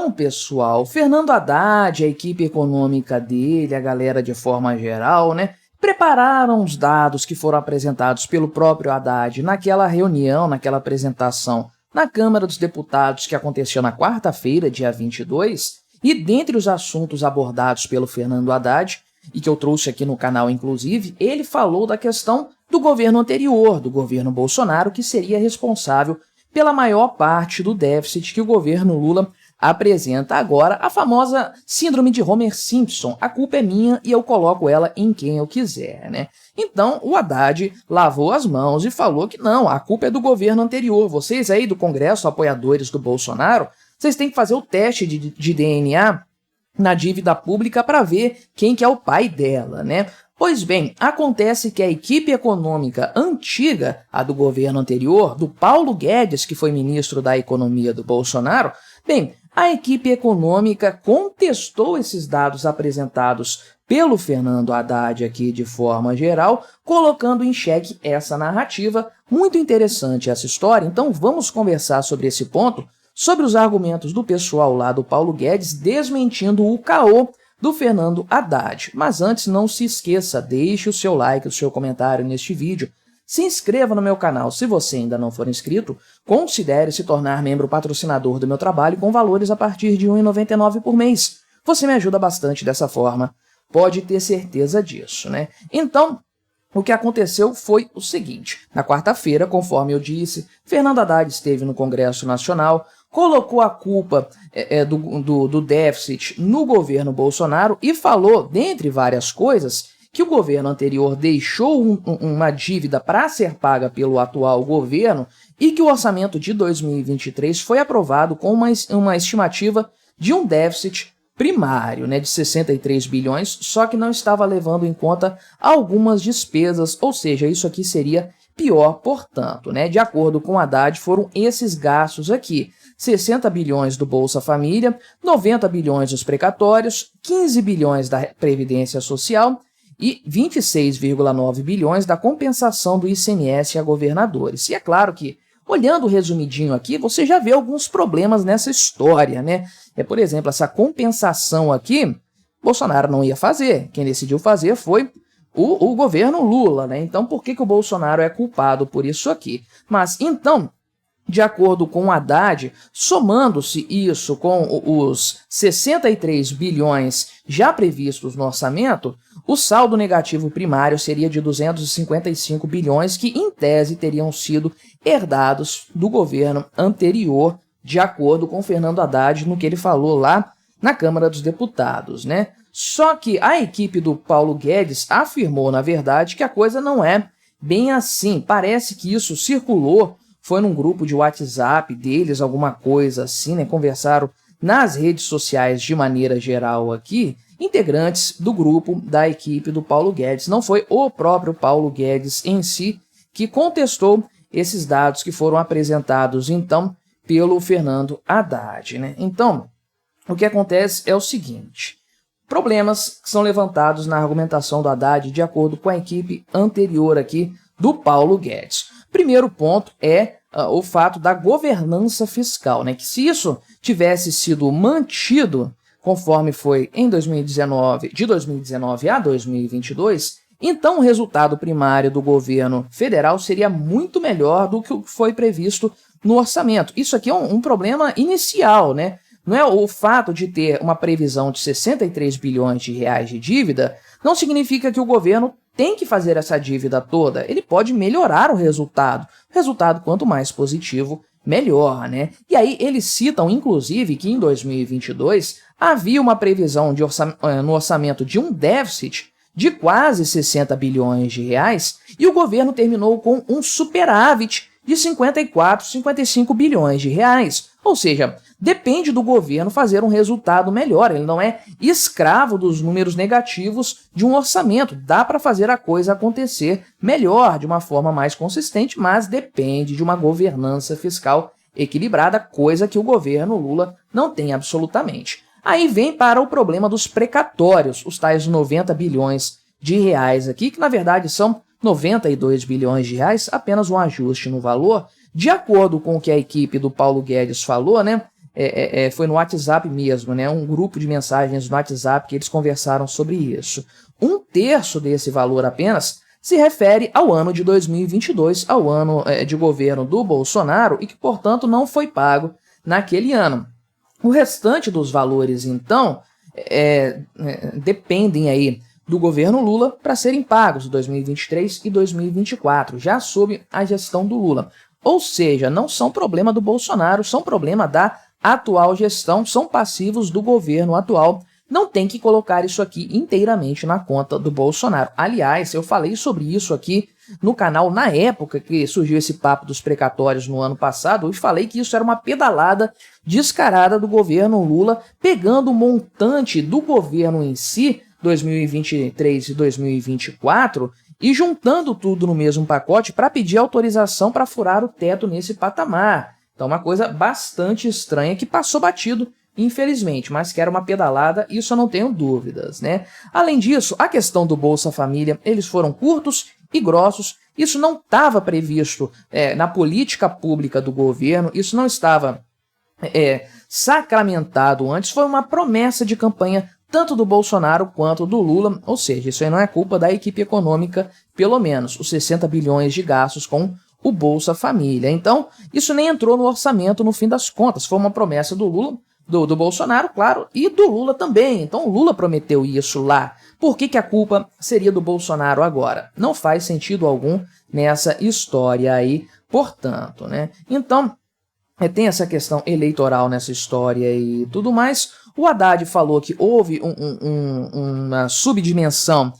Então, pessoal, Fernando Haddad, a equipe econômica dele, a galera de forma geral, né, prepararam os dados que foram apresentados pelo próprio Haddad naquela reunião, naquela apresentação na Câmara dos Deputados que aconteceu na quarta-feira, dia 22, e dentre os assuntos abordados pelo Fernando Haddad, e que eu trouxe aqui no canal inclusive, ele falou da questão do governo anterior, do governo Bolsonaro, que seria responsável pela maior parte do déficit que o governo Lula apresenta agora, a famosa síndrome de Homer Simpson. A culpa é minha e eu coloco ela em quem eu quiser, né? Então, o Haddad lavou as mãos e falou que não, a culpa é do governo anterior. Vocês aí do Congresso, apoiadores do Bolsonaro, vocês têm que fazer o teste de DNA na dívida pública para ver quem que é o pai dela, né? Pois bem, acontece que a equipe econômica antiga, a do governo anterior, do Paulo Guedes, que foi ministro da Economia do Bolsonaro, bem, a equipe econômica contestou esses dados apresentados pelo Fernando Haddad aqui de forma geral, colocando em xeque essa narrativa. Muito interessante essa história, então vamos conversar sobre esse ponto, sobre os argumentos do pessoal lá do Paulo Guedes, desmentindo o caô do Fernando Haddad. Mas antes, não se esqueça, deixe o seu like, o seu comentário neste vídeo, se inscreva no meu canal se você ainda não for inscrito, considere se tornar membro patrocinador do meu trabalho com valores a partir de R$ 1,99 por mês. Você me ajuda bastante dessa forma, pode ter certeza disso, né? Então, o que aconteceu foi o seguinte: na quarta-feira, conforme eu disse, Fernando Haddad esteve no Congresso Nacional, colocou a culpa do déficit no governo Bolsonaro e falou, dentre várias coisas, que o governo anterior deixou uma dívida para ser paga pelo atual governo e que o orçamento de 2023 foi aprovado com uma estimativa de um déficit primário, né, de 63 bilhões, só que não estava levando em conta algumas despesas, ou seja, isso aqui seria pior, portanto, né? De acordo com Haddad, foram esses gastos aqui: 60 bilhões do Bolsa Família, 90 bilhões dos precatórios, 15 bilhões da Previdência Social e 26,9 bilhões da compensação do ICMS a governadores. E é claro que, olhando resumidinho aqui, você já vê alguns problemas nessa história, né? Por exemplo, essa compensação aqui, Bolsonaro não ia fazer. Quem decidiu fazer foi o governo Lula, né? Então, por que o Bolsonaro é culpado por isso aqui? Mas, então, de acordo com o Haddad, somando-se isso com os 63 bilhões já previstos no orçamento, o saldo negativo primário seria de 255 bilhões, que em tese teriam sido herdados do governo anterior, de acordo com Fernando Haddad no que ele falou lá na Câmara dos Deputados, né? Só que a equipe do Paulo Guedes afirmou, na verdade, que a coisa não é bem assim. Parece que isso circulou, foi num grupo de WhatsApp deles, alguma coisa assim, né? Conversaram nas redes sociais de maneira geral aqui, integrantes do grupo da equipe do Paulo Guedes. Não foi o próprio Paulo Guedes em si que contestou esses dados que foram apresentados, então, pelo Fernando Haddad, né? Então, o que acontece é o seguinte: problemas que são levantados na argumentação do Haddad de acordo com a equipe anterior aqui do Paulo Guedes. Primeiro ponto é o fato da governança fiscal, né? Que se isso tivesse sido mantido conforme foi em 2019, de 2019 a 2022, então o resultado primário do governo federal seria muito melhor do que o que foi previsto no orçamento. Isso aqui é um problema inicial, né? Não é o fato de ter uma previsão de 63 bilhões de reais de dívida, não significa que o governo tem que fazer essa dívida toda. Ele pode melhorar o resultado. O resultado, quanto mais positivo, melhor, né? E aí eles citam, inclusive, que em 2022 havia uma previsão no orçamento de um déficit de quase 60 bilhões de reais e o governo terminou com um superávit de 54, 55 bilhões de reais. Ou seja, depende do governo fazer um resultado melhor. Ele não é escravo dos números negativos de um orçamento. Dá para fazer a coisa acontecer melhor, de uma forma mais consistente, mas depende de uma governança fiscal equilibrada, coisa que o governo Lula não tem absolutamente. Aí vem para o problema dos precatórios, os tais 90 bilhões de reais aqui, que na verdade são 92 bilhões de reais, apenas um ajuste no valor. De acordo com o que a equipe do Paulo Guedes falou, né, foi no WhatsApp mesmo, né? Um grupo de mensagens no WhatsApp que eles conversaram sobre isso. 1/3 desse valor apenas se refere ao ano de 2022, ao ano de governo do Bolsonaro e que, portanto, não foi pago naquele ano. O restante dos valores, então, dependem aí do governo Lula para serem pagos em 2023 e 2024, já sob a gestão do Lula. Ou seja, não são problema do Bolsonaro, são problema da atual gestão, são passivos do governo atual. Não tem que colocar isso aqui inteiramente na conta do Bolsonaro. Aliás, eu falei sobre isso aqui no canal na época que surgiu esse papo dos precatórios no ano passado, e falei que isso era uma pedalada descarada do governo Lula, pegando o montante do governo em si, 2023 e 2024, e juntando tudo no mesmo pacote para pedir autorização para furar o teto nesse patamar. Então, uma coisa bastante estranha que passou batido, infelizmente, mas que era uma pedalada, isso eu não tenho dúvidas, né? Além disso, a questão do Bolsa Família, eles foram curtos e grossos, isso não estava previsto na política pública do governo, isso não estava sacramentado antes, foi uma promessa de campanha tanto do Bolsonaro quanto do Lula, ou seja, isso aí não é culpa da equipe econômica, pelo menos os 60 bilhões de gastos com o Bolsa Família. Então, isso nem entrou no orçamento no fim das contas, foi uma promessa do Lula, do Bolsonaro, claro, e do Lula também. Então o Lula prometeu isso lá. Por que a culpa seria do Bolsonaro agora? Não faz sentido algum nessa história aí, portanto, né? Então, tem essa questão eleitoral nessa história e tudo mais. O Haddad falou que houve uma subdimensão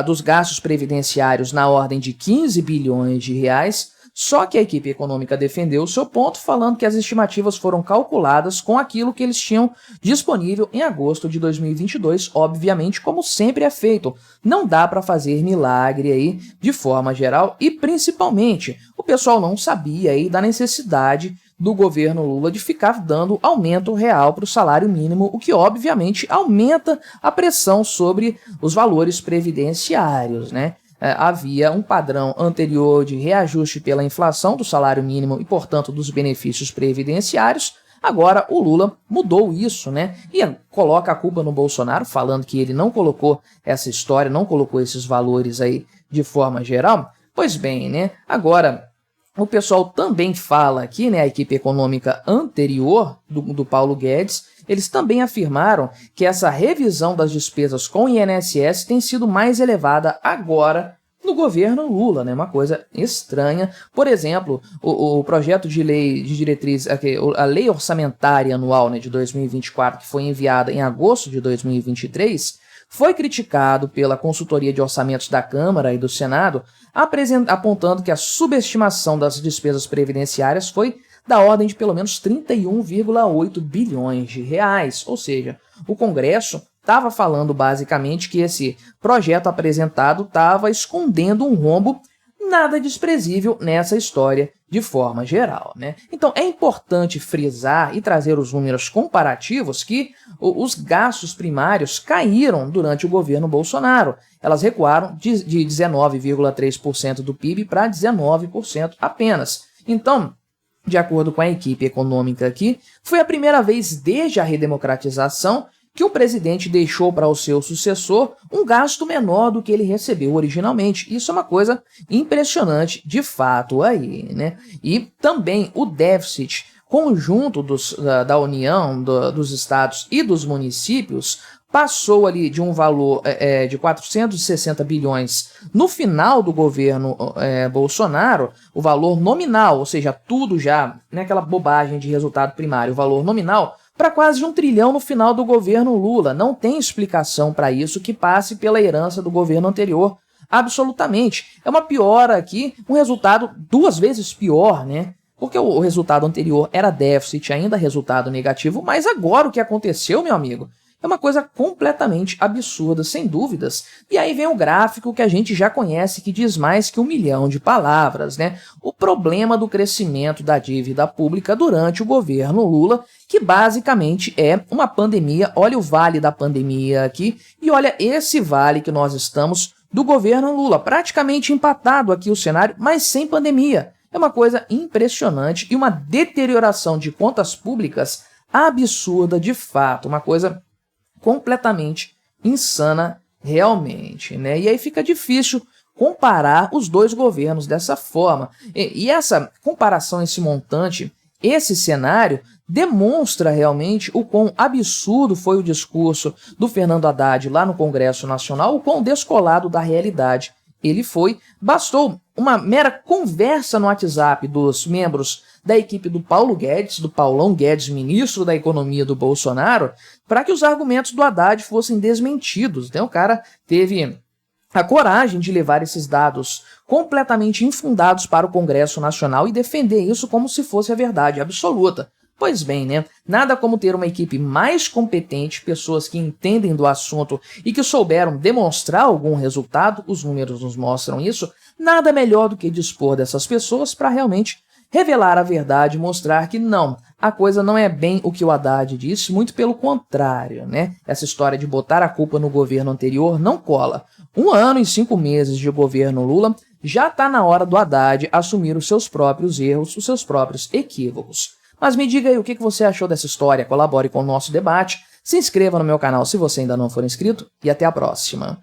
dos gastos previdenciários na ordem de 15 bilhões de reais, só que a equipe econômica defendeu o seu ponto, falando que as estimativas foram calculadas com aquilo que eles tinham disponível em agosto de 2022, obviamente, como sempre é feito. Não dá para fazer milagre aí de forma geral e, principalmente, o pessoal não sabia aí da necessidade do governo Lula de ficar dando aumento real para o salário mínimo, o que obviamente aumenta a pressão sobre os valores previdenciários, né? Havia um padrão anterior de reajuste pela inflação do salário mínimo e, portanto, dos benefícios previdenciários. Agora o Lula mudou isso, né? E coloca a culpa no Bolsonaro, falando que ele não colocou essa história, não colocou esses valores aí de forma geral. Pois bem, né? Agora o pessoal também fala aqui, né, a equipe econômica anterior do Paulo Guedes, eles também afirmaram que essa revisão das despesas com o INSS tem sido mais elevada agora no governo Lula, né? Uma coisa estranha. Por exemplo, o projeto de lei de diretriz, a lei orçamentária anual, né, de 2024, que foi enviada em agosto de 2023, foi criticado pela consultoria de orçamentos da Câmara e do Senado, apontando que a subestimação das despesas previdenciárias foi da ordem de pelo menos 31,8 bilhões de reais. Ou seja, o Congresso estava falando basicamente que esse projeto apresentado estava escondendo um rombo nada desprezível nessa história de forma geral, né? Então é importante frisar e trazer os números comparativos que os gastos primários caíram durante o governo Bolsonaro. Elas recuaram de 19,3% do PIB para 19% apenas. Então, de acordo com a equipe econômica aqui, foi a primeira vez desde a redemocratização que o presidente deixou para o seu sucessor um gasto menor do que ele recebeu originalmente. Isso é uma coisa impressionante de fato aí, né? E também o déficit conjunto da União, dos estados e dos municípios passou ali de um valor de 460 bilhões no final do governo Bolsonaro, o valor nominal, ou seja, tudo já, né, aquela bobagem de resultado primário, o valor nominal, para quase 1 trilhão no final do governo Lula. Não tem explicação para isso que passe pela herança do governo anterior, absolutamente. É uma piora aqui, um resultado 2 vezes pior, né? Porque o resultado anterior era déficit, ainda resultado negativo, mas agora o que aconteceu, meu amigo, é uma coisa completamente absurda, sem dúvidas. E aí vem o gráfico que a gente já conhece, que diz mais que 1 milhão de palavras, né? O problema do crescimento da dívida pública durante o governo Lula, que basicamente é uma pandemia. Olha o vale da pandemia aqui e olha esse vale que nós estamos do governo Lula. Praticamente empatado aqui o cenário, mas sem pandemia. É uma coisa impressionante e uma deterioração de contas públicas absurda de fato, uma coisa completamente insana realmente, né? E aí fica difícil comparar os dois governos dessa forma. E essa comparação, esse montante, esse cenário demonstra realmente o quão absurdo foi o discurso do Fernando Haddad lá no Congresso Nacional, o quão descolado da realidade ele foi. Bastou uma mera conversa no WhatsApp dos membros da equipe do Paulo Guedes, do Paulão Guedes, ministro da Economia do Bolsonaro, para que os argumentos do Haddad fossem desmentidos. Então o cara teve a coragem de levar esses dados completamente infundados para o Congresso Nacional e defender isso como se fosse a verdade absoluta. Pois bem, né? Nada como ter uma equipe mais competente, pessoas que entendem do assunto e que souberam demonstrar algum resultado, os números nos mostram isso, nada melhor do que dispor dessas pessoas para realmente revelar a verdade e mostrar que não, a coisa não é bem o que o Haddad disse, muito pelo contrário, né? Essa história de botar a culpa no governo anterior não cola. 1 ano e 5 meses de governo Lula, já está na hora do Haddad assumir os seus próprios erros, os seus próprios equívocos. Mas me diga aí o que você achou dessa história, colabore com o nosso debate, se inscreva no meu canal se você ainda não for inscrito e até a próxima.